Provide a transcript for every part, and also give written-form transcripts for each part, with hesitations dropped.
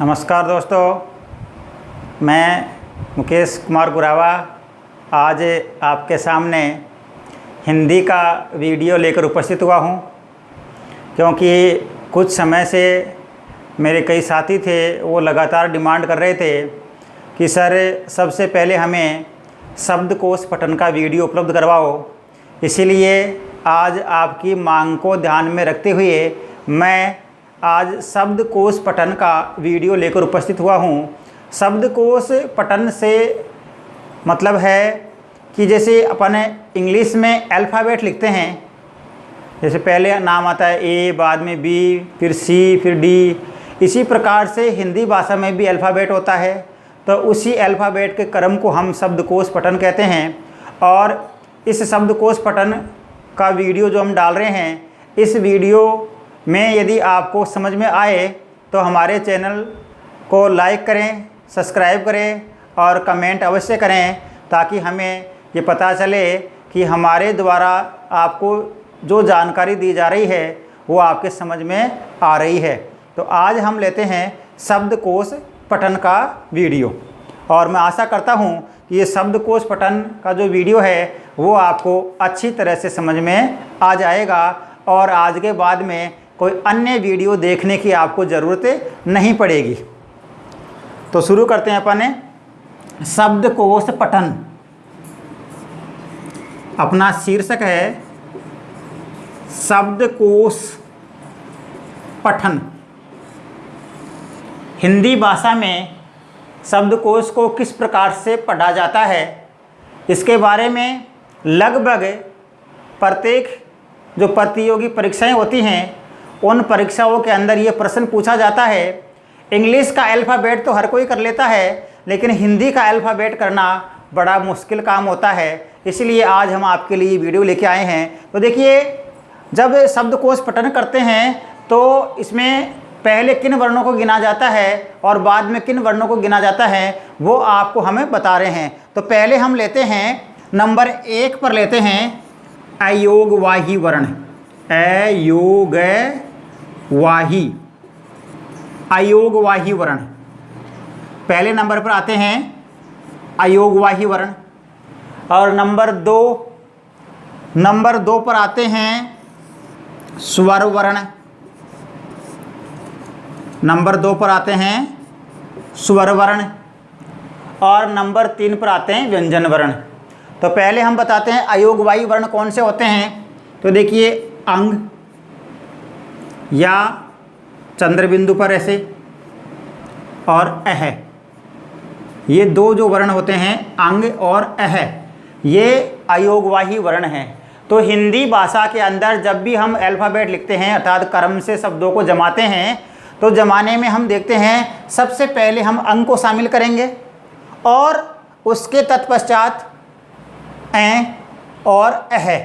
नमस्कार दोस्तों, मैं मुकेश कुमार गुरावा आज आपके सामने हिंदी का वीडियो लेकर उपस्थित हुआ हूं, क्योंकि कुछ समय से मेरे कई साथी थे, वो लगातार डिमांड कर रहे थे कि सर सबसे पहले हमें शब्दकोश पठन का वीडियो उपलब्ध करवाओ। इसीलिए आज आपकी मांग को ध्यान में रखते हुए मैं आज शब्दकोश पठन का वीडियो लेकर उपस्थित हुआ हूँ। शब्दकोश पठन से मतलब है कि जैसे अपन इंग्लिश में अल्फ़ाबेट लिखते हैं, जैसे पहले नाम आता है ए, बाद में बी, फिर सी, फिर डी, इसी प्रकार से हिंदी भाषा में भी अल्फ़ाबेट होता है। तो उसी अल्फ़ाबेट के क्रम को हम शब्दकोश पठन कहते हैं। और इस शब्दकोश पठन का वीडियो जो हम डाल रहे हैं, इस वीडियो में यदि आपको समझ में आए तो हमारे चैनल को लाइक करें, सब्सक्राइब करें और कमेंट अवश्य करें, ताकि हमें ये पता चले कि हमारे द्वारा आपको जो जानकारी दी जा रही है वो आपके समझ में आ रही है। तो आज हम लेते हैं शब्दकोश पठन का वीडियो, और मैं आशा करता हूँ कि ये शब्दकोश पठन का जो वीडियो है वो आपको अच्छी तरह से समझ में आ जाएगा और आज के बाद में कोई अन्य वीडियो देखने की आपको ज़रूरत नहीं पड़ेगी। तो शुरू करते हैं अपन शब्दकोश पठन। अपना शीर्षक है शब्दकोश पठन। हिंदी भाषा में शब्दकोश को किस प्रकार से पढ़ा जाता है, इसके बारे में लगभग प्रत्येक जो प्रतियोगी परीक्षाएं होती हैं उन परीक्षाओं के अंदर ये प्रश्न पूछा जाता है। इंग्लिश का अल्फ़ाबेट तो हर कोई कर लेता है, लेकिन हिंदी का अल्फ़ाबेट करना बड़ा मुश्किल काम होता है। इसलिए आज हम आपके लिए वीडियो लेके आए हैं। तो देखिए, जब शब्दकोश पठन करते हैं तो इसमें पहले किन वर्णों को गिना जाता है और बाद में किन वर्णों को गिना जाता है वो आपको हमें बता रहे हैं। तो पहले हम लेते हैं नंबर 1 पर लेते हैं अयोगवाही वर्ण। अयोगवाही वर्ण पहले नंबर पर आते हैं अयोगवाही वर्ण। और नंबर 2 पर आते हैं स्वर वर्ण। नंबर 2 पर आते हैं स्वर वर्ण। और नंबर 3 पर आते हैं व्यंजन वर्ण। तो पहले हम बताते हैं अयोगवाही वर्ण कौन से होते हैं। तो देखिए, अंग या चंद्रबिंदु पर ऐसे, और अह, ये दो जो वर्ण होते हैं अंग और अह, ये अयोगवाही वर्ण हैं। तो हिंदी भाषा के अंदर जब भी हम अल्फ़ाबेट लिखते हैं अर्थात क्रम से शब्दों को जमाते हैं, तो जमाने में हम देखते हैं सबसे पहले हम अंग को शामिल करेंगे और उसके तत्पश्चात ऐ और अह,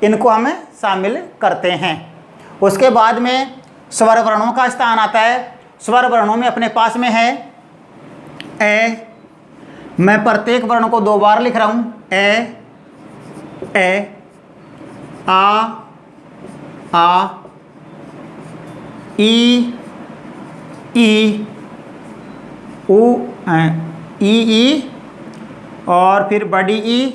इनको हम शामिल करते हैं। उसके बाद में स्वर वर्णों का स्थान आता है। स्वर वर्णों में अपने पास में है ए। मैं प्रत्येक वर्ण को 2 बार लिख रहा हूँ, ए, आ, ई, उ, ई, और फिर बड़ी ई,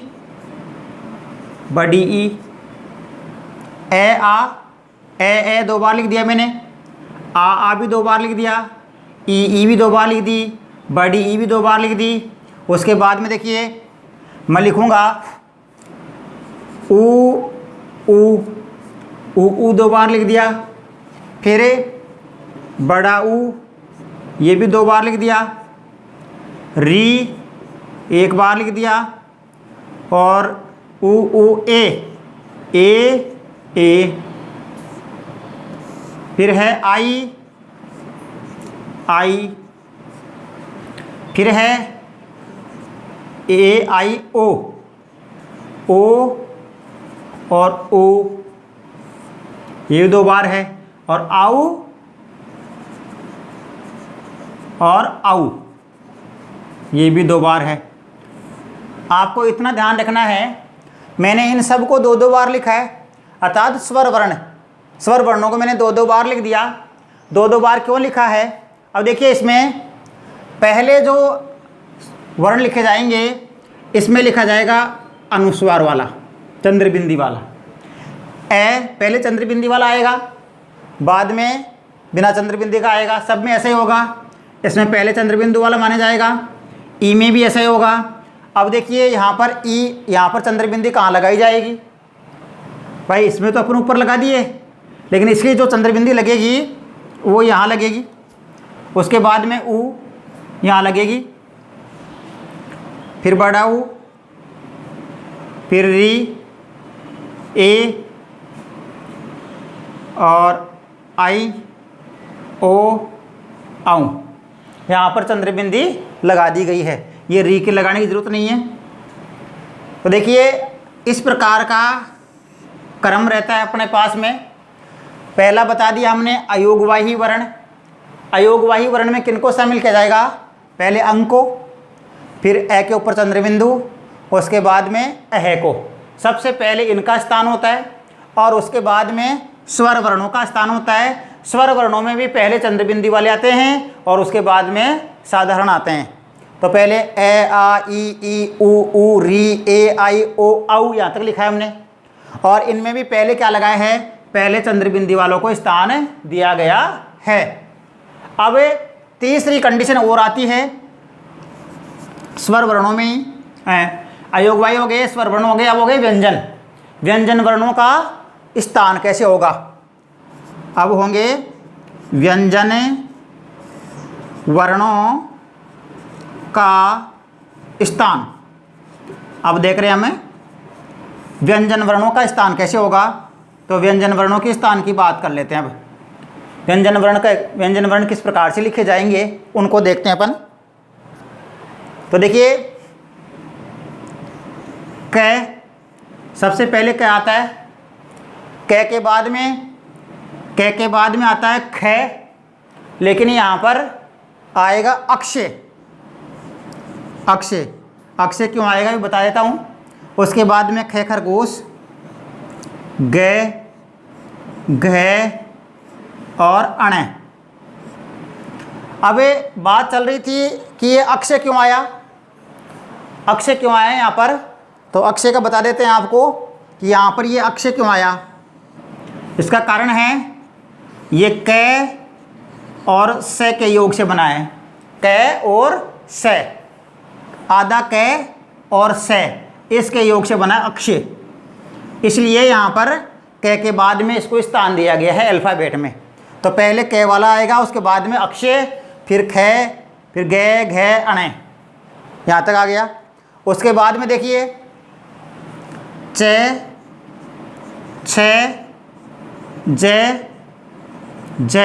ए 2 बार लिख दिया मैंने, आ भी 2 बार लिख दिया, ई भी 2 बार लिख दी, बड़ी ई भी 2 बार लिख दी। उसके बाद में देखिए मैं लिखूँगा ऊ 2 बार लिख दिया, फिर बड़ा ऊ, ये भी 2 बार लिख दिया, री 1 बार लिख दिया, और ऊ ए, फिर है आई, फिर है ए आई ओ और ओ, ये 2 बार है, और आऊ और आऊ, ये भी 2 बार है। आपको इतना ध्यान रखना है, मैंने इन सब को 2-2 बार लिखा है, अर्थात स्वर वर्णों को मैंने 2-2 बार लिख दिया। 2-2 बार क्यों लिखा है, अब देखिए इसमें पहले जो वर्ण लिखे जाएंगे, इसमें लिखा जाएगा अनुस्वार वाला, चंद्रबिंदी वाला। ए पहले चंद्रबिंदी वाला आएगा, बाद में बिना चंद्रबिंदी का आएगा। सब में ऐसा ही होगा। इसमें पहले चंद्रबिंदु वाला माना जाएगा। ई में भी ऐसा ही होगा। अब देखिए यहाँ पर ई, यहाँ पर चंद्रबिंदी कहाँ लगाई जाएगी भाई? इसमें तो अपन ऊपर लगा दिए, लेकिन इसकी जो चंद्रबिंदी लगेगी वो यहाँ लगेगी। उसके बाद में ऊ यहाँ लगेगी, फिर बड़ा ऊ, फिर री, ए और आई, ओ, आऊ। यहाँ पर चंद्रबिंदी लगा दी गई है। ये री के लगाने की ज़रूरत नहीं है। तो देखिए इस प्रकार का क्रम रहता है अपने पास में। पहला बता दिया हमने अयोगवाही वर्ण। अयोगवाही वर्ण में किनको शामिल किया जाएगा? पहले अंग को, फिर ए के ऊपर चंद्रबिंदु, उसके बाद में अह को। सबसे पहले इनका स्थान होता है और उसके बाद में स्वर वर्णों का स्थान होता है। स्वर वर्णों में भी पहले चंद्रबिंदी वाले आते हैं और उसके बाद में साधारण आते हैं। तो पहले ए, आ, ई, ऊ, री, ए, आई, ओ, औ, यहाँ तक लिखा है हमने। और इनमें भी पहले क्या लगाया है? पहले चंद्रबिंदी वालों को स्थान दिया गया है। अब तीसरी कंडीशन और आती है स्वर वर्णों में ही। अयोगवाही हो गए, स्वर वर्ण हो गए, अब हो गए व्यंजन। व्यंजन वर्णों का स्थान कैसे होगा? अब होंगे व्यंजन वर्णों का स्थान। अब देख रहे हैं हमें व्यंजन वर्णों का स्थान कैसे होगा। तो व्यंजन वर्णों के स्थान की बात कर लेते हैं। अब व्यंजन वर्ण किस प्रकार से लिखे जाएंगे उनको देखते हैं अपन। तो देखिए क, सबसे पहले क्या आता है? क के बाद में आता है ख, लेकिन यहाँ पर आएगा अक्षय। अक्षय अक्षय क्यों आएगा ये बता देता हूँ। उसके बाद में ख खरगोश, ग, घ और अण। अब बात चल रही थी कि ये अक्षय क्यों आया, अक्षय क्यों आया यहाँ पर। तो अक्षय का बता देते हैं आपको कि यहाँ पर ये अक्षय क्यों आया। इसका कारण है ये क और स के योग से बना है। क और स, आधा क और स, इसके योग से बना अक्षय। इसलिए यहाँ पर क के बाद में इसको स्थान दिया गया है अल्फ़ाबेट में। तो पहले क वाला आएगा, उसके बाद में अक्षय, फिर ख, फिर ग, घ, अण, यहाँ तक आ गया। उसके बाद में देखिए च, छ, ज, ज,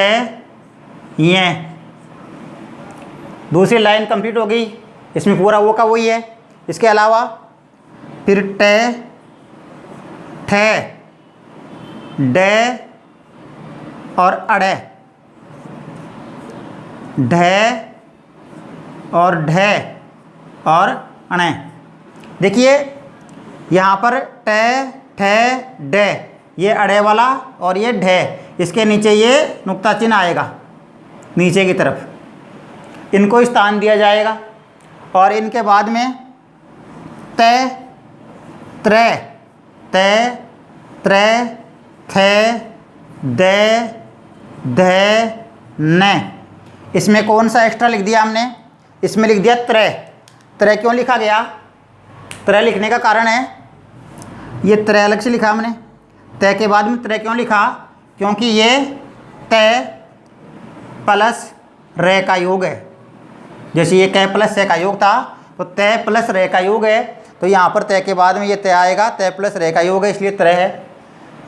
य। दूसरी लाइन कंप्लीट हो गई। इसमें पूरा वो का वही है। इसके अलावा फिर ट, ठ, ड और अड़, ढ और ढ और अण। देखिए यहाँ पर ट, ठ, ड, ये अड़े वाला और ये ढ, इसके नीचे ये नुक्ता चिन्ह आएगा नीचे की तरफ, इनको स्थान दिया जाएगा। और इनके बाद में त, त्र, त, त्र, थ, द, ध, न। इसमें कौन सा एक्स्ट्रा लिख दिया हमने? इसमें लिख दिया त्र। त्र क्यों लिखा गया? त्र लिखने का कारण है, ये त्र अलग से लिखा हमने। त के बाद में त्र क्यों लिखा? क्योंकि ये त प्लस र का योग है। जैसे ये क प्लस स का योग था, तो त प्लस र का योग है। तो यहाँ पर त के बाद में ये त आएगा, त प्लस र का योग है, इसलिए त्र है।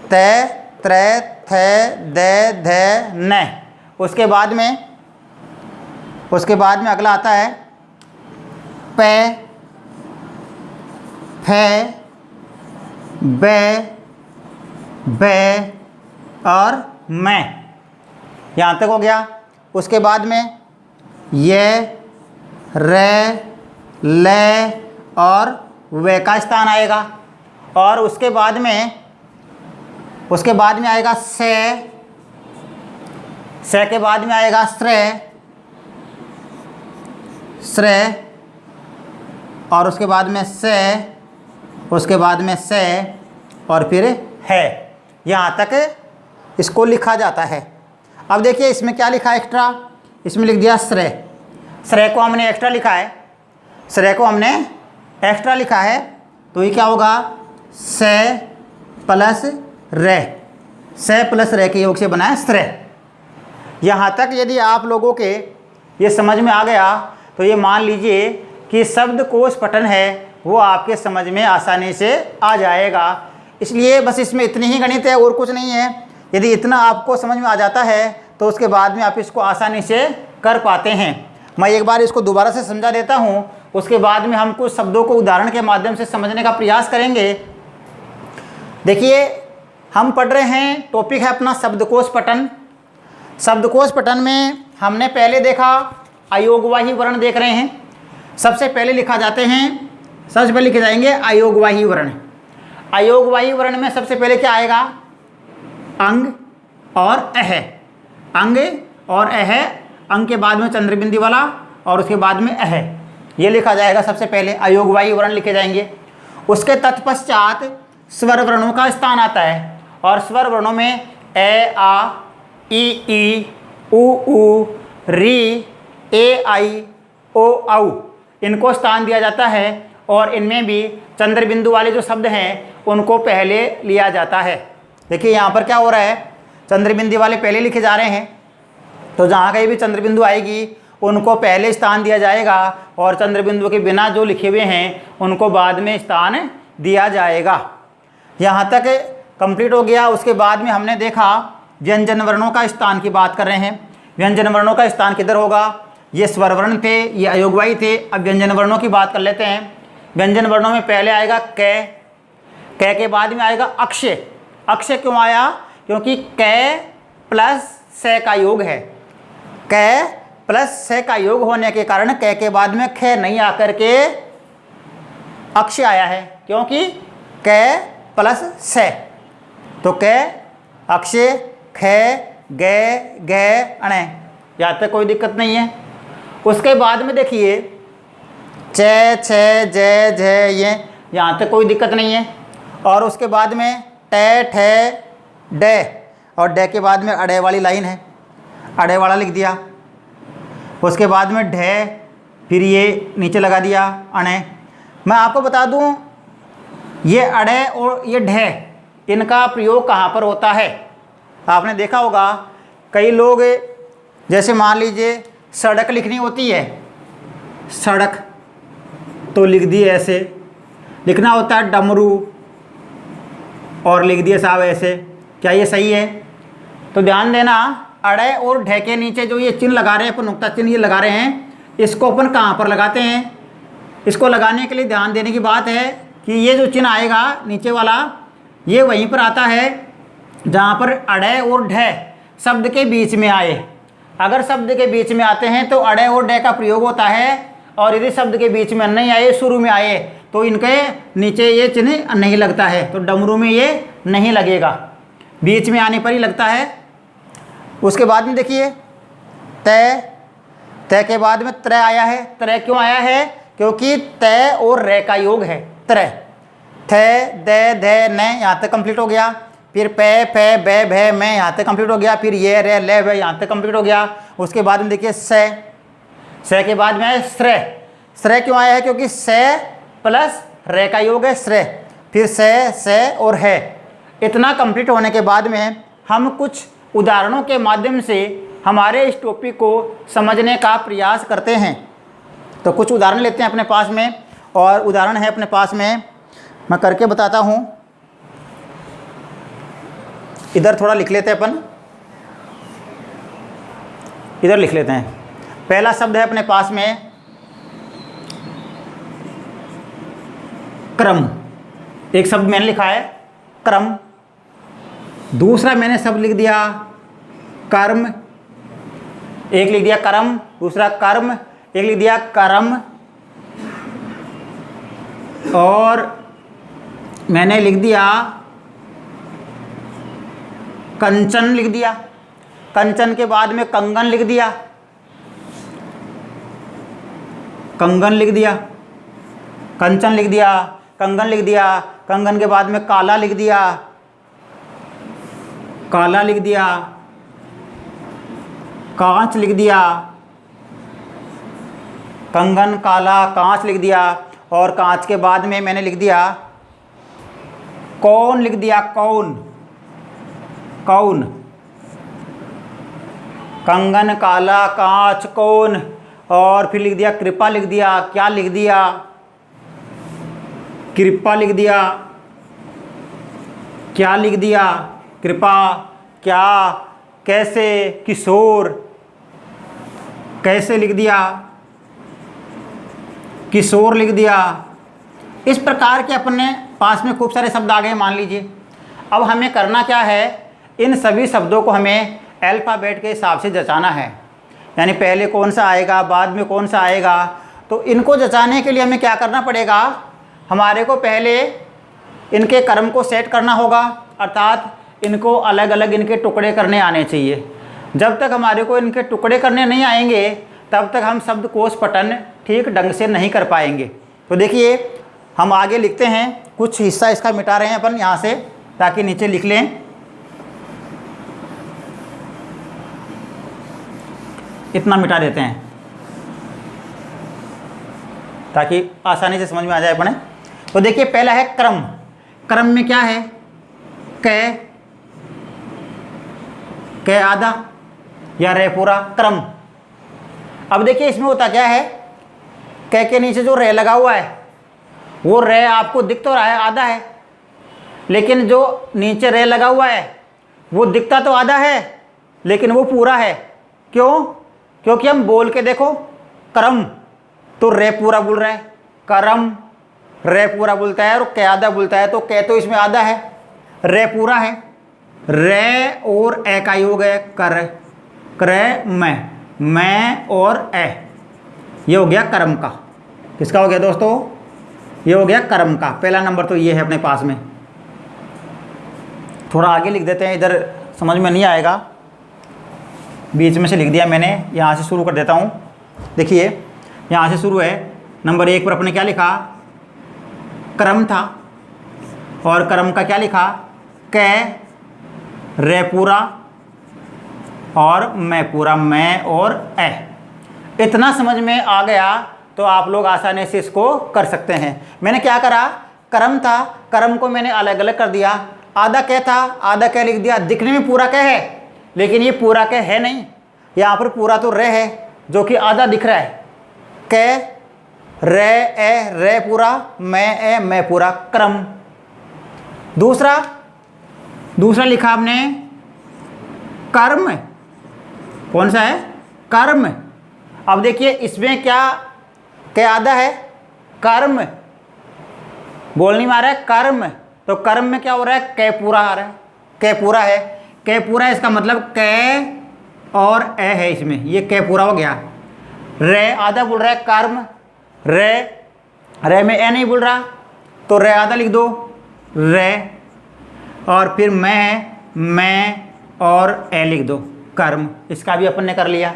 त, त्र, थ, द, ध, न। उसके बाद में अगला आता है प, फ, ब, ब और म। यहाँ तक हो गया। उसके बाद में ये, र, ल और व का स्थान आएगा। और उसके बाद में आएगा स के बाद में आएगा श्र, श्रे, और उसके बाद में से, उसके बाद में से, और फिर है। यहाँ तक इसको लिखा जाता है। अब देखिए इसमें क्या लिखा है एक्स्ट्रा, इसमें लिख दिया श्रे। श्रे को हमने एक्स्ट्रा लिखा है, श्रे को हमने एक्स्ट्रा लिखा है, तो ये क्या होगा, से प्लस रे, से प्लस रे के योग से बना है श्रे। यहाँ तक यदि आप लोगों के ये समझ में आ गया तो ये मान लीजिए कि शब्दकोश पठन है वो आपके समझ में आसानी से आ जाएगा। इसलिए बस इसमें इतनी ही गणित है और कुछ नहीं है। यदि इतना आपको समझ में आ जाता है तो उसके बाद में आप इसको आसानी से कर पाते हैं। मैं एक बार इसको दोबारा से समझा देता हूँ, उसके बाद में हम कुछ शब्दों को उदाहरण के माध्यम से समझने का प्रयास करेंगे। देखिए हम पढ़ रहे हैं, टॉपिक है अपना शब्दकोश पठन। शब्दकोश पठन में हमने पहले देखा अयोगवाही वर्ण देख रहे हैं। सबसे पहले लिखा जाते हैं, सबसे पहले लिखे जाएंगे अयोगवाही वर्ण। अयोगवाही वर्ण में सबसे पहले क्या आएगा, अंग और अह। अंग और अह, अंग के बाद में चंद्रबिंदी वाला और उसके बाद में अह, ये लिखा जाएगा। सबसे पहले अयोगवाही वर्ण लिखे जाएंगे। उसके तत्पश्चात स्वर वर्णों का स्थान आता है, और स्वर वर्णों में ए आ, ई उ री, ए आई, ओ औ, इनको स्थान दिया जाता है। और इनमें भी चंद्रबिंदु वाले जो शब्द हैं उनको पहले लिया जाता है। देखिए यहाँ पर क्या हो रहा है, चंद्रबिंदु वाले पहले लिखे जा रहे हैं, तो जहाँ कहीं भी चंद्रबिंदु आएगी उनको पहले स्थान दिया जाएगा, और चंद्रबिंदु के बिना जो लिखे हुए हैं उनको बाद में स्थान दिया जाएगा। यहाँ तक कंप्लीट हो गया। उसके बाद में हमने देखा व्यंजन वर्णों का स्थान की बात कर रहे हैं। व्यंजन वर्णों का स्थान किधर होगा, ये स्वर वर्ण थे, ये अयोगवाही थे। अब व्यंजन वर्णों की बात कर लेते हैं। व्यंजन वर्णों में पहले आएगा क, क के बाद में आएगा अक्षय। अक्षय क्यों आया, क्योंकि क प्लस से का योग है। क प्लस से का योग होने के कारण क के बाद में ख नहीं आकर के अक्षय आया है, क्योंकि क प्लस से। तो क, अक्षय, ख, ग, ग, अण, यहाँ तक कोई दिक्कत नहीं है। उसके बाद में देखिए च, छ, ज, झ, ये, यहाँ तक कोई दिक्कत नहीं है। और उसके बाद में ट, ठ, ड, और ड के बाद में अड़े वाली लाइन है, अड़े वाला लिख दिया। उसके बाद में ढ, फिर ये नीचे लगा दिया अणे। मैं आपको बता दूं ये अड़े और ये ढ, इनका प्रयोग कहाँ पर होता है। आपने देखा होगा कई लोग, जैसे मान लीजिए सड़क लिखनी होती है, सड़क तो लिख दी ऐसे, लिखना होता है डमरू और लिख दिए साहब ऐसे। क्या ये सही है? तो ध्यान देना, अड़े और ढे के नीचे जो ये चिन्ह लगा रहे हैं अपन, नुक्ता चिन्ह ये लगा रहे हैं, इसको अपन कहाँ पर लगाते हैं। इसको लगाने के लिए ध्यान देने की बात है कि ये जो चिन्ह आएगा नीचे वाला, ये वहीं पर आता है जहाँ पर अड़े और ढे शब्द के बीच में आए। अगर शब्द के बीच में आते हैं तो अड़े और ढे का प्रयोग होता है, और यदि शब्द के बीच में नहीं आए, शुरू में आए, तो इनके नीचे ये चिन्ह नहीं लगता है। तो डमरू में ये नहीं लगेगा, बीच में आने पर ही लगता है। उसके बाद में देखिए तय, तय के बाद में त्रय आया है। त्रय क्यों आया है? क्योंकि तय और रे का योग है त्रय। थ, द, ध, न, यहाँ तक कंप्लीट हो गया। फिर पे, फे, बे, भे, मैं, यहाँ तक कंप्लीट हो गया। फिर ये, रे, ले, वे, यहाँ तक कंप्लीट हो गया। उसके बाद में देखिए से के बाद में श्रेय। श्रेय क्यों आया है? क्योंकि से प्लस रे का योग है श्रेय। फिर से और है। इतना कंप्लीट होने के बाद में हम कुछ उदाहरणों के माध्यम से हमारे इस टॉपिक को समझने का प्रयास करते हैं। तो कुछ उदाहरण लेते हैं अपने पास में, और उदाहरण है अपने पास में, मैं करके बताता हूँ। इधर थोड़ा लिख लेते हैं अपन, इधर लिख लेते हैं। पहला शब्द है अपने पास में क्रम। एक शब्द मैंने लिखा है क्रम। दूसरा मैंने शब्द लिख दिया कर्म। एक लिख दिया कर्म, दूसरा कर्म, एक लिख दिया कर्म, और मैंने लिख दिया कंचन, लिख दिया। कंचन के बाद में कंगन लिख दिया। कंगन लिख दिया, कंचन लिख दिया, कंगन लिख दिया, कंगन के बाद में काला लिख दिया, काला लिख दिया, कांच लिख दिया, कंगन काला कांच लिख दिया, और कांच के बाद में मैंने लिख दिया कौन लिख दिया, कौन, कौन, कंगन काला कांच कौन, और फिर लिख दिया कृपा लिख दिया, क्या लिख दिया, कृपा लिख दिया, क्या लिख दिया, कृपा, क्या, कैसे, किशोर, कैसे लिख दिया, किशोर लिख दिया। इस प्रकार के अपने पास में खूब सारे शब्द आ गए मान लीजिए। अब हमें करना क्या है, इन सभी शब्दों को हमें अल्फ़ाबेट के हिसाब से जचाना है, यानी पहले कौन सा आएगा बाद में कौन सा आएगा। तो इनको जचाने के लिए हमें क्या करना पड़ेगा, हमारे को पहले इनके क्रम को सेट करना होगा, अर्थात इनको अलग अलग इनके टुकड़े करने आने चाहिए। जब तक हमारे को इनके टुकड़े करने नहीं आएंगे तब तक हम शब्दकोश पठन ठीक ढंग से नहीं कर पाएंगे। तो देखिए हम आगे लिखते हैं, कुछ हिस्सा इसका मिटा रहे हैं अपन यहाँ से ताकि नीचे लिख लें। इतना मिटा देते हैं ताकि आसानी से समझ में आ जाए अपने। तो देखिए पहला है क्रम। क्रम में क्या है, क आधा या रे पूरा, क्रम। अब देखिए इसमें होता क्या है, क के नीचे जो रे लगा हुआ है वो रे आपको दिख तो रहा है आधा है, लेकिन जो नीचे रे लगा हुआ है वो दिखता तो आधा है लेकिन वो पूरा है। क्यों? क्योंकि हम बोल के देखो, क्रम तो रे पूरा बोल रहा है, करम रे पूरा बोलता है, और क आधा बोलता है, तो क तो इसमें आधा है, रे पूरा है। रे और ए का ही हो गया कर, क्रय मैं और ए, ये हो गया कर्म का। किसका हो गया दोस्तों, ये हो गया कर्म का। पहला नंबर तो ये है अपने पास में। थोड़ा आगे लिख देते हैं, इधर समझ में नहीं आएगा, बीच में से लिख दिया मैंने, यहाँ से शुरू कर देता हूँ। देखिए यहाँ से शुरू है, नंबर 1 पर अपने क्या लिखा, क्रम था, और क्रम का क्या लिखा, क रे पूरा और मैं पूरा, मैं और ए। इतना समझ में आ गया तो आप लोग आसानी से इसको कर सकते हैं। मैंने क्या करा, क्रम था, क्रम को मैंने अलग अलग कर दिया, आधा क था, आधा क लिख दिया। दिखने में पूरा क है लेकिन ये पूरा क है नहीं, यहाँ पर पूरा तो रे है जो कि आधा दिख रहा है। क रे ए, रे पूरा, मैं ए, मैं पूरा, क्रम। दूसरा लिखा आपने कर्म। कौन सा है, कर्म। अब देखिए इसमें क्या आधा है, कर्म, बोल नहीं मारा है, कर्म। तो कर्म में क्या हो रहा है, क पूरा आ रहा है, क पूरा है, क पूरा है, इसका मतलब क और ए है इसमें, ये क पूरा हो गया। रे आधा बोल रहा है, कर्म, रे में ए नहीं बोल रहा तो रे आधा लिख दो, रे, और फिर मैं और ए लिख दो, कर्म। इसका भी अपन ने कर लिया।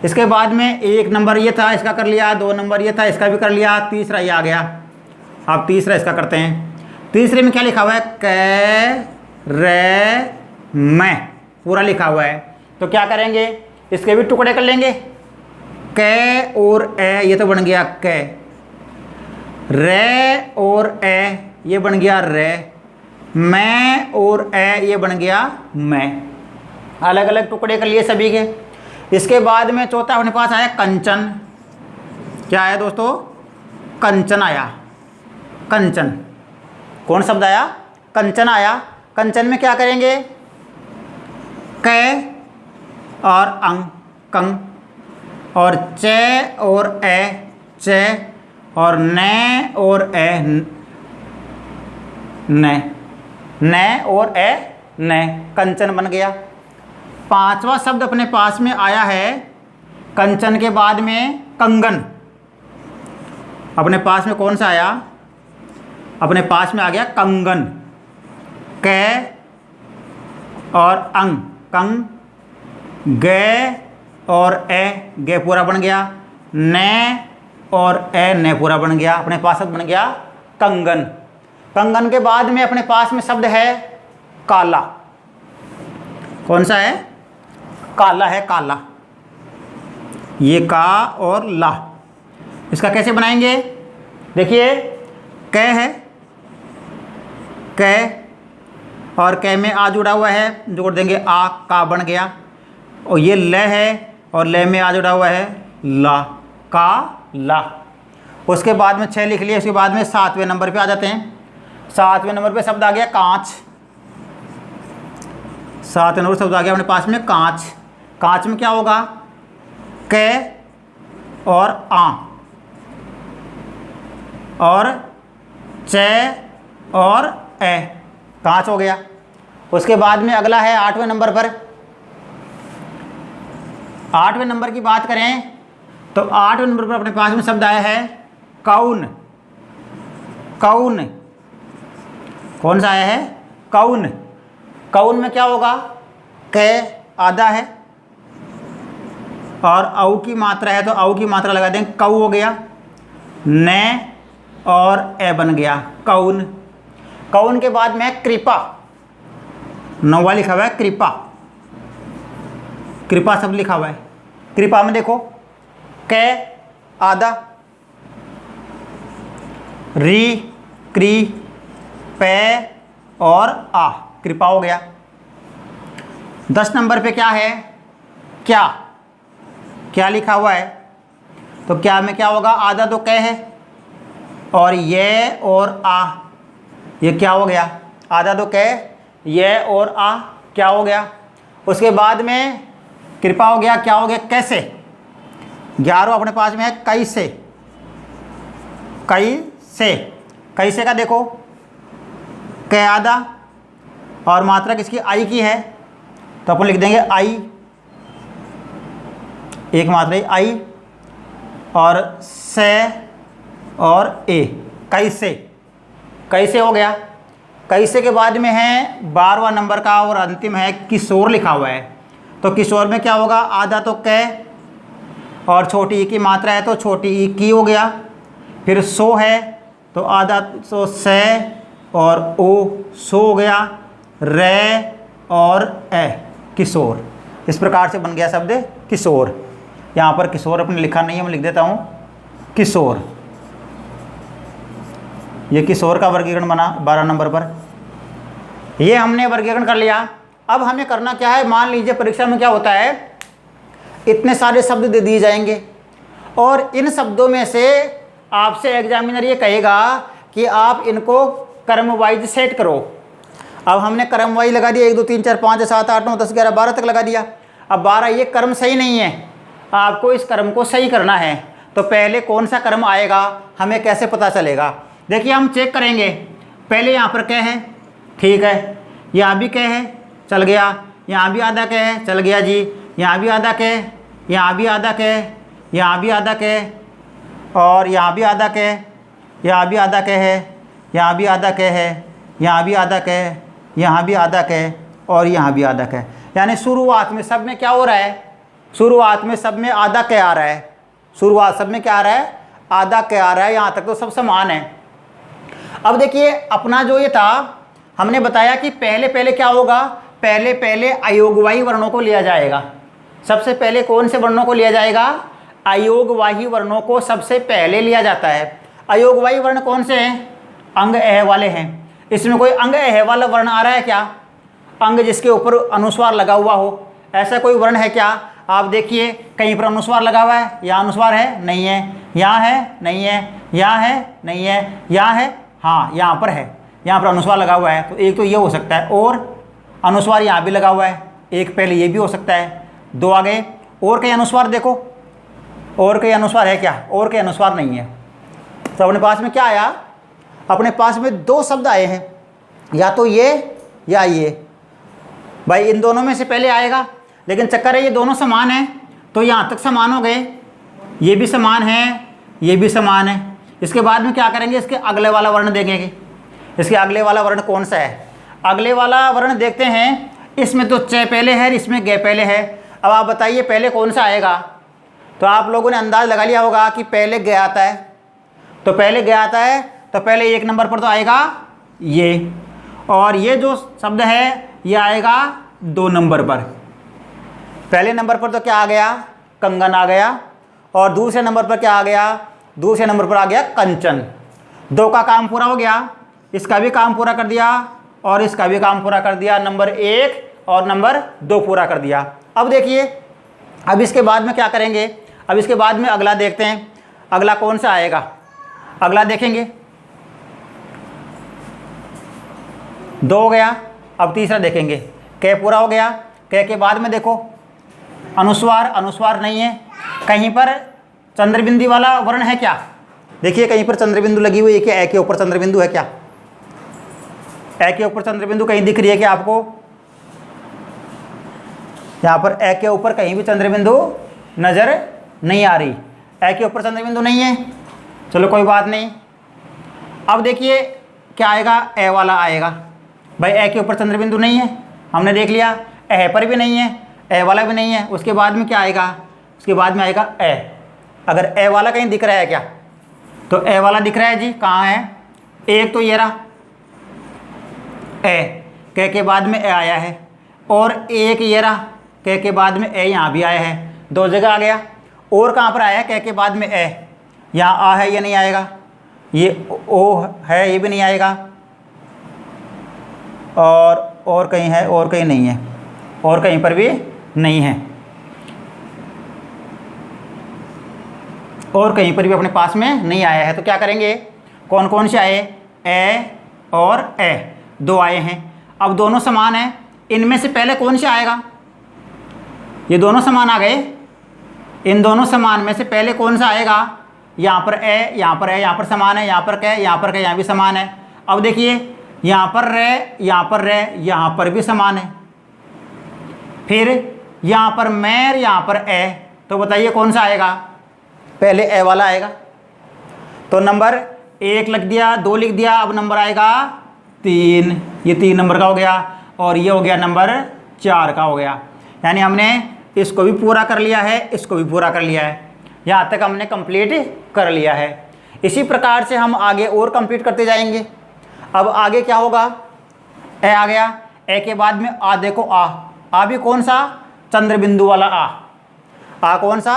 इसके बाद में 1 नंबर ये था, इसका कर लिया, 2 नंबर ये था, इसका भी कर लिया, तीसरा ये आ गया। अब तीसरा इसका करते हैं। तीसरे में क्या लिखा हुआ है, क रे मैं, पूरा लिखा हुआ है। तो क्या करेंगे, इसके भी टुकड़े कर लेंगे, क और ए, ये तो बन गया क, रे और ए ये बन गया रे, मैं और ए ये बन गया मैं। अलग अलग टुकड़े कर लिए सभी के। इसके बाद में चौथा अपने पास आया कंचन। क्या आया दोस्तों, कंचन आया, कंचन। कौन शब्द आया, कंचन आया। कंचन में क्या करेंगे, क और अंग, कंग, और च और ए, च, और न और ए, न और ए, न, कंचन बन गया। 5वां शब्द अपने पास में आया है कंचन के बाद में कंगन। अपने पास में कौन सा आया, अपने पास में आ गया कंगन। क और अंग, कंग, ग और ए, गे पूरा बन गया। न और ए न पूरा बन गया, अपने पास शब्द बन गया कंगन। कंगन के बाद में अपने पास में शब्द है काला। कौन सा है? काला है, काला। ये का और ला, इसका कैसे बनाएंगे? देखिए क है, क और क में आ जुड़ा हुआ है, जोड़ देंगे आ, का बन गया। और ये ल है और ल में आ जुड़ा हुआ है ला, का ला। उसके बाद में 6 लिख लिया। उसके बाद में 7वें नंबर पे आ जाते हैं। 7वें नंबर पे शब्द आ गया कांच। 7वें नंबर शब्द आ गया अपने पास में कांच। कांच में क्या होगा? क और आ और च और ए, कांच हो गया। उसके बाद में अगला है 8वें नंबर पर। 8वें नंबर की बात करें तो 8वें नंबर पर अपने पास में शब्द आया है कौन। कौन कौन सा आया है? कौन। कौन में क्या होगा? क आधा है और औ की मात्रा है, तो औ की मात्रा लगा देंगे, कौ हो गया। न और ए बन गया कौन। कौन के बाद में कृपा, 9वां लिखा हुआ है कृपा। कृपा शब्द लिखा हुआ है। कृपा में देखो क आधा, री क्री पे और आ, कृपा हो गया। 10 नंबर पे क्या है? क्या। क्या लिखा हुआ है? तो क्या में क्या होगा? आधा तो क है और ये और आ, ये क्या हो गया? आधा तो क, ये और आ, क्या हो गया? उसके बाद में कृपा हो गया, क्या हो गया? कैसे। 11वां अपने पास में है कैसे। कैसे, कैसे का देखो क आधा और मात्रा किसकी? आई की है, तो अपन लिख देंगे आई, एक मात्रा आई और से और ए, कैसे। कैसे हो गया। कैसे के बाद में है 12वां नंबर का और अंतिम है किशोर लिखा हुआ है। तो किशोर में क्या होगा? आधा तो क और छोटी ई की मात्रा है, तो छोटी ई की हो गया। फिर सो है तो आधा सो से और ओ, सो हो गया। रे और ए, किशोर। इस प्रकार से बन गया शब्द किशोर। यहाँ पर किशोर अपने लिखा नहीं है, मैं लिख देता हूँ किशोर। ये किशोर का वर्गीकरण बना 12 नंबर पर। ये हमने वर्गीकरण कर लिया। अब हमें करना क्या है? मान लीजिए परीक्षा में क्या होता है, इतने सारे शब्द दे दिए जाएंगे और इन शब्दों में से आपसे एग्जामिनर ये कहेगा कि आप इनको क्रम वाइज सेट करो। अब हमने क्रम वाइज लगा दिया, 1 2 3 4 5 6 7 8 9 10 11 12 तक लगा दिया। अब 12 ये क्रम सही नहीं है, आपको इस क्रम को सही करना है। तो पहले कौन सा क्रम आएगा हमें कैसे पता चलेगा? देखिए हम चेक करेंगे। पहले यहाँ पर क्या है? ठीक है, यहाँ भी क्या है? चल गया। यहाँ भी आधा क्या है? चल गया जी। यहाँ भी आधा क्या है? यहाँ भी आधा क्या है? यहाँ भी आधा क्या है? और यहाँ भी आधा क्या है? यहाँ भी आधा क्या है? यहाँ भी आधा क्या है? यहाँ भी आधा क्या है? यहाँ भी आधा क्या है? और यहाँ भी आधा क्या है? यानी शुरुआत में सब में क्या हो रहा है? शुरुआत में सब में आधा क्या आ रहा है? शुरुआत सब में क्या आ रहा है? आधा क्या आ रहा है। यहाँ तक तो सब समान है। अब देखिए अपना जो ये था, हमने बताया कि पहले पहले क्या होगा? पहले पहले अयोगवाही वर्णों को लिया जाएगा। सबसे पहले कौन से वर्णों को लिया जाएगा? अयोगवाही वर्णों को सबसे पहले लिया जाता है। अयोगवाही वर्ण कौन से हैं? अंग एह वाले हैं। इसमें कोई अंग एह वाला वर्ण आ रहा है क्या? अंग जिसके ऊपर अनुस्वार लगा हुआ हो, ऐसा कोई वर्ण है क्या? आप देखिए कहीं पर अनुस्वार लगा हुआ है, यहाँ अनुस्वार है? नहीं है। यहाँ है? नहीं है। यहाँ है? नहीं है। यहाँ है? हाँ, यहाँ पर है। यहाँ पर अनुस्वार लगा हुआ है। तो एक तो ये हो सकता है, और अनुस्वार यहाँ भी लगा हुआ है, एक पहले ये भी हो सकता है। 2 आ गए। और कहीं अनुस्वार देखो, और कहीं अनुस्वार है क्या? और कहीं अनुस्वार नहीं है। तो अपने पास में क्या आया? अपने पास में 2 शब्द आए हैं, या तो ये या ये। भाई इन दोनों में से पहले आएगा, लेकिन चक्कर है ये दोनों समान हैं, तो यहाँ तक समान हो गए। ये भी समान है, ये भी समान है। इसके बाद में क्या करेंगे? इसके अगले वाला वर्ण देखेंगे। इसके अगले वाला वर्ण कौन सा है? अगले वाला वर्ण देखते हैं। इसमें तो च पहले है, इसमें ग पहले है। अब आप बताइए पहले कौन सा आएगा? तो आप लोगों ने अंदाज लगा लिया होगा कि पहले ग आता है, तो पहले ग आता है तो पहले 1 नंबर पर तो आएगा ये, और ये जो शब्द है ये आएगा 2 नंबर पर। पहले नंबर पर तो क्या आ गया, कंगन आ गया, और दूसरे नंबर पर क्या आ गया, दूसरे नंबर पर आ गया कंचन। 2 का काम पूरा हो गया, इसका भी काम पूरा कर दिया और इसका भी काम पूरा कर दिया, नंबर 1 और नंबर 2 पूरा कर दिया। अब देखिए, अब इसके बाद में क्या करेंगे, अब इसके बाद में अगला देखते हैं, अगला कौन सा आएगा, अगला देखेंगे। 2 हो गया, अब तीसरा देखेंगे, क पूरा हो गया। क के बाद में देखो अनुस्वार, अनुस्वार नहीं है, कहीं पर चंद्रबिंदु वाला वर्ण है क्या, देखिए कहीं पर चंद्रबिंदु लगी हुई है क्या, ए के ऊपर चंद्रबिंदु है क्या, ए के ऊपर चंद्रबिंदु कहीं दिख रही है क्या आपको, यहाँ पर ए के ऊपर कहीं भी चंद्रबिंदु नजर नहीं आ रही, ए के ऊपर चंद्रबिंदु नहीं है, चलो कोई बात नहीं। अब देखिए क्या आएगा, ए वाला आएगा, भाई ए के ऊपर चंद्रबिंदु नहीं है, हमने देख लिया, ए पर भी नहीं है, ए वाला भी नहीं है, उसके बाद में क्या आएगा, उसके बाद में आएगा ए। अगर ए वाला कहीं दिख रहा है क्या, तो ए वाला दिख रहा है जी, कहाँ है, एक तो ये रहा ए, के बाद में ए आया है, और एक ये रहा, के बाद में ए यहाँ भी आया है, 2 जगह आ गया। और कहाँ पर आया है, के बाद में ए, यहाँ आ है ये नहीं आएगा, ये ओ है ये भी नहीं आएगा, और कहीं है, और कहीं नहीं है, और कहीं पर भी नहीं है, और कहीं पर भी अपने पास में नहीं आया है। तो क्या करेंगे, कौन कौन से आए, ए और ए 2 आए हैं। अब दोनों समान हैं, इनमें से पहले कौन से आएगा, ये दोनों समान आ गए, इन दोनों समान में से पहले कौन सा आएगा, यहाँ पर ए, यहाँ पर ए, यहाँ पर समान है, यहाँ पर कै, यहाँ पर कै, यहाँ भी समान है। अब देखिए यहाँ पर रे, यहाँ पर रे, यहाँ पर भी समान है, फिर यहाँ पर मैर, यहाँ पर ए, तो बताइए कौन सा आएगा, पहले ए वाला आएगा। तो नंबर 1 लिख दिया, 2 लिख दिया, अब नंबर आएगा 3, ये 3 नंबर का हो गया, और ये हो गया नंबर 4 का हो गया। यानी हमने इसको भी पूरा कर लिया है, इसको भी पूरा कर लिया है, यहाँ तक हमने कंप्लीट कर लिया है। इसी प्रकार से हम आगे और कंप्लीट करते जाएंगे। अब आगे क्या होगा, ए आ गया, ए के बाद में आ देखो, आ भी कौन सा, चंद्रबिंदु वाला आ कौन सा,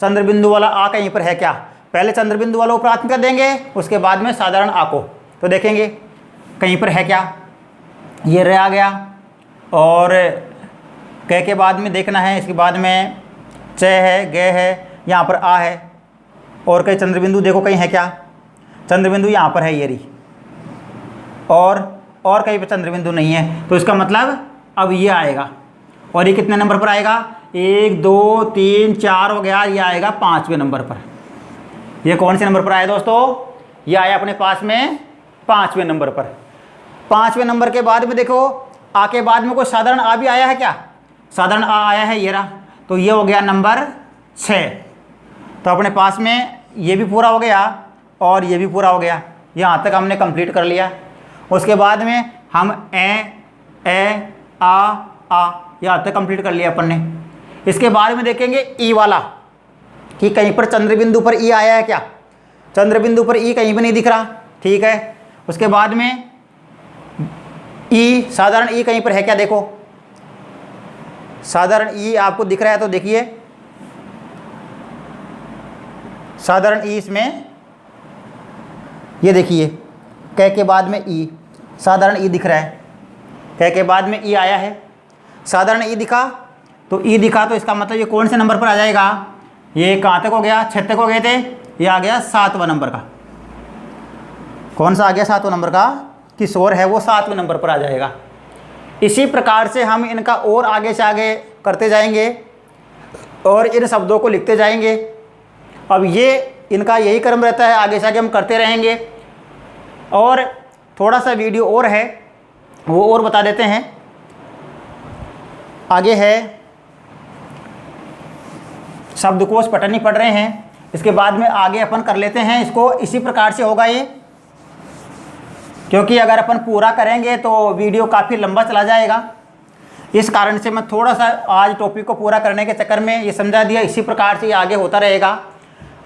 चंद्रबिंदु वाला आ कहीं पर है क्या, पहले चंद्रबिंदु वाला को प्राथमिकता देंगे, उसके बाद में साधारण आ को, तो देखेंगे कहीं पर है क्या, ये रे आ गया, और के बाद में देखना है, इसके बाद में च है, गे है, यहाँ पर आ है, और कहीं चंद्रबिंदु देखो कहीं है क्या, चंद्रबिंदु यहाँ पर है ये रही, और कहीं पर चंद्रबिंदु नहीं है, तो इसका मतलब अब ये आएगा, और ये कितने नंबर पर आएगा, 1 2 3 4 हो गया, ये आएगा 5वें नंबर पर। ये कौन से नंबर पर आया दोस्तों, ये आया अपने पास में 5वें नंबर पर। 5वें नंबर के बाद में देखो, आ के बाद में कोई साधारण आ भी आया है क्या, साधारण आ आया है ये रहा, तो ये हो गया नंबर 6। तो अपने पास में ये भी पूरा हो गया और ये भी पूरा हो गया, यहाँ तक हमने कंप्लीट कर लिया। उसके बाद में हम ए आ यहाँ तक कंप्लीट कर लिया अपन ने। इसके बाद में देखेंगे ई वाला, कि कहीं पर चंद्रबिंदु पर ई आया है क्या, चंद्रबिंदु पर ई कहीं भी नहीं दिख रहा, ठीक है। उसके बाद में ई, साधारण ई कहीं पर है क्या, देखो साधारण ई आपको दिख रहा है, तो देखिए साधारण ई, इसमें ये देखिए के बाद में ई, साधारण ई दिख रहा है, के बाद में ई आया है, साधारण ई दिखा, तो ई दिखा, तो इसका मतलब ये कौन से नंबर पर आ जाएगा, ये कहाँ तक हो गया, 6 तक हो गए थे, ये आ गया 7वां नंबर का। कौन सा आ गया, 7वां नंबर का, किशोर है वो 7वें नंबर पर आ जाएगा। इसी प्रकार से हम इनका और आगे से आगे करते जाएंगे और इन शब्दों को लिखते जाएंगे। अब ये इनका यही क्रम रहता है, आगे से आगे हम करते रहेंगे। और थोड़ा सा वीडियो और है, वो और बता देते हैं। आगे है शब्दकोश पठनी पढ़ रहे हैं, इसके बाद में आगे अपन कर लेते हैं इसको। इसी प्रकार से होगा ये, क्योंकि अगर अपन पूरा करेंगे तो वीडियो काफ़ी लंबा चला जाएगा, इस कारण से मैं थोड़ा सा आज टॉपिक को पूरा करने के चक्कर में ये समझा दिया, इसी प्रकार से ये आगे होता रहेगा।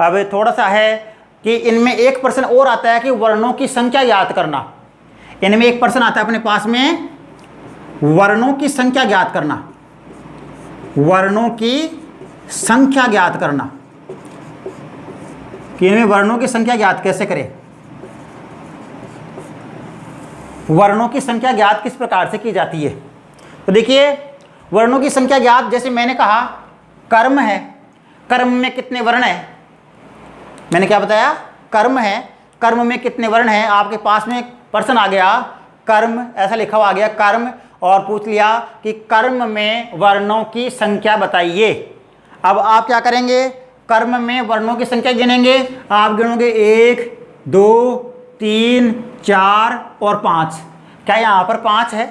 अब थोड़ा सा है कि इनमें एक प्रश्न और आता है कि वर्णों की संख्या ज्ञात करना। इनमें एक प्रश्न आता है अपने पास में, वर्णों की संख्या ज्ञात करना। वर्णों की संख्या ज्ञात करना कि इनमें वर्णों की संख्या ज्ञात कैसे करें। वर्णों की संख्या ज्ञात किस प्रकार से की जाती है? तो देखिए, वर्णों की संख्या ज्ञात, जैसे मैंने कहा कर्म है, कर्म में कितने वर्ण हैं? मैंने क्या बताया? कर्म है, कर्म में कितने वर्ण हैं? आपके पास में प्रश्न आ गया कर्म, ऐसा लिखा हुआ आ गया कर्म, और पूछ लिया कि कर्म में वर्णों की संख्या बताइए। अब आप क्या करेंगे? कर्म में वर्णों की संख्या गिनेंगे। आप गिनोगे 1 2 3 4 और 5। क्या यहाँ पर 5 है?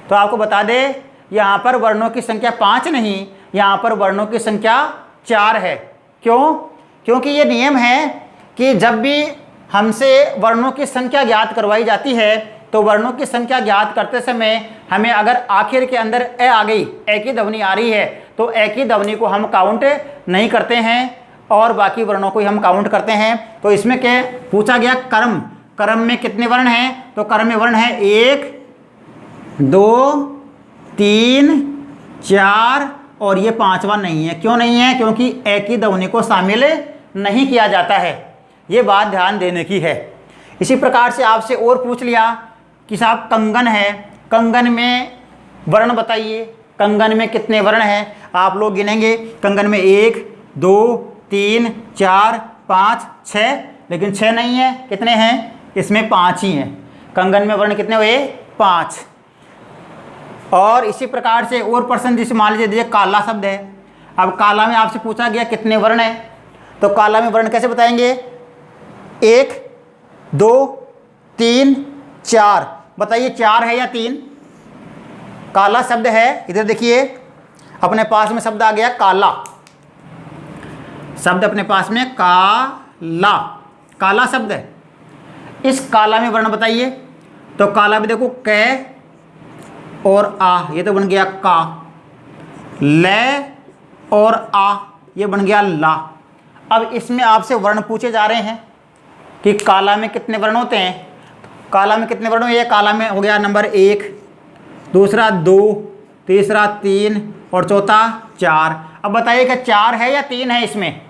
तो आपको बता दे, यहाँ पर वर्णों की संख्या 5 नहीं, यहाँ पर वर्णों की संख्या 4 है। क्यों? क्योंकि ये नियम है कि जब भी हमसे वर्णों की संख्या ज्ञात करवाई जाती है तो वर्णों की संख्या ज्ञात करते समय हमें अगर आखिर के अंदर ए आ गई, ए की ध्वनि आ रही है, तो ए की ध्वनि को हम काउंट नहीं करते हैं और बाकी वर्णों को ही हम काउंट करते हैं। तो इसमें क्या पूछा गया? कर्म, कर्म में कितने वर्ण हैं? तो कर्म में वर्ण है 1 2 3 4 और ये 5वां नहीं है। क्यों नहीं है? क्योंकि ए की ध्वनि को शामिल नहीं किया जाता है। ये बात ध्यान देने की है। इसी प्रकार से आपसे और पूछ लिया कि साहब कंगन है, कंगन में वर्ण बताइए, कंगन में कितने वर्ण हैं? आप लोग गिनेंगे, कंगन में 1 2 3 4 5 6, लेकिन 6 नहीं है। कितने हैं? इसमें 5 ही हैं। कंगन में वर्ण कितने हुए? 5। और इसी प्रकार से और प्रश्न, जिसे मान लीजिए काला शब्द है। अब काला में आपसे पूछा गया कितने वर्ण हैं, तो काला में वर्ण कैसे बताएंगे? 1 2 3 4। बताइए 4 है या 3? काला शब्द है, इधर देखिए अपने पास में शब्द आ गया काला, शब्द अपने पास में काला, काला शब्द है। इस काला में वर्ण बताइए। तो काला में देखो कै और आ, ये तो बन गया का, ले और आ, ये बन गया ला। अब इसमें आपसे वर्ण पूछे जा रहे हैं कि काला में कितने वर्ण होते हैं। काला में कितने वर्ण? ये काला में हो गया नंबर 1, दूसरा 2, तीसरा 3 और चौथा 4। अब बताइए कि 4 है या 3 है इसमें?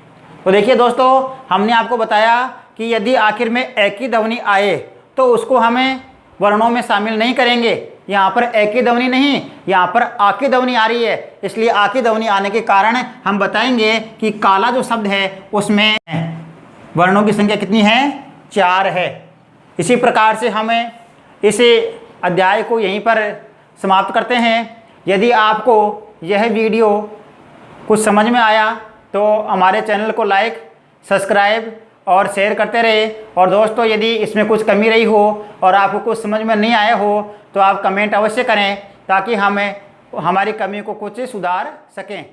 तो देखिए दोस्तों, हमने आपको बताया कि यदि आखिर में ए की ध्वनि आए तो उसको हमें वर्णों में शामिल नहीं करेंगे। यहाँ पर ए की ध्वनि नहीं, यहाँ पर आ की ध्वनि आ रही है, इसलिए आ की ध्वनि आने के कारण हम बताएंगे कि काला जो शब्द है उसमें वर्णों की संख्या कितनी है? 4 है। इसी प्रकार से हमें इस अध्याय को यहीं पर समाप्त करते हैं। यदि आपको यह वीडियो कुछ समझ में आया तो हमारे चैनल को लाइक, सब्सक्राइब और शेयर करते रहे। और दोस्तों, यदि इसमें कुछ कमी रही हो और आपको कुछ समझ में नहीं आया हो तो आप कमेंट अवश्य करें ताकि हमें हमारी कमी को कुछ सुधार सकें।